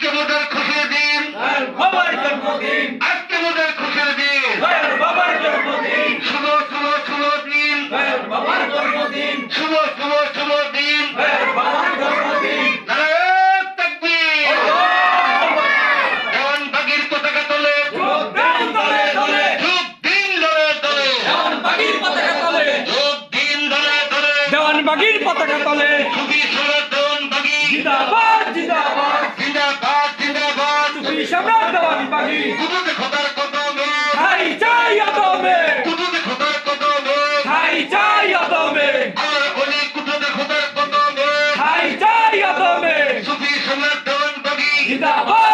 আজকে মোদের খুশির দিন, বাবার জন্মদিন, আজকে মোদের খুশির দিন, বাবার জন্মদিন, শুভ শুভ শুভ দিন, বাবার জন্মদিন, শুভ শুভ শুভ দিন। বাবার জন্মদিন। নারায়ণ তাকবীর। দেওয়ানবাগীর পতাকা তোলে, যোগ দিন দলে দলে, যোগ দিন দলে দলে, দেওয়ানবাগীর পতাকা তলে, যোগ দিন দলে দলে। দেওয়ানবাগীর পতাকা তলে, সুফি সম্রাট দেওয়ানবাগী, জিন্দাবাদ জিন্দাবাদ, জিন্দাবাদ জিন্দাবাদ। সুফি সম্রাট দেওয়ানবাগী। কুতুবে খোদার কদমে, ঠাই চাই আদমে, কুতুবে খোদার কদমে, ঠাই চাই আদমে, আমার অলি কুতুবে খোদার কদমে। ঠাই চাই আদমে, সুফি সম্রাট দেওয়ানবাগী, জিন্দাবাদ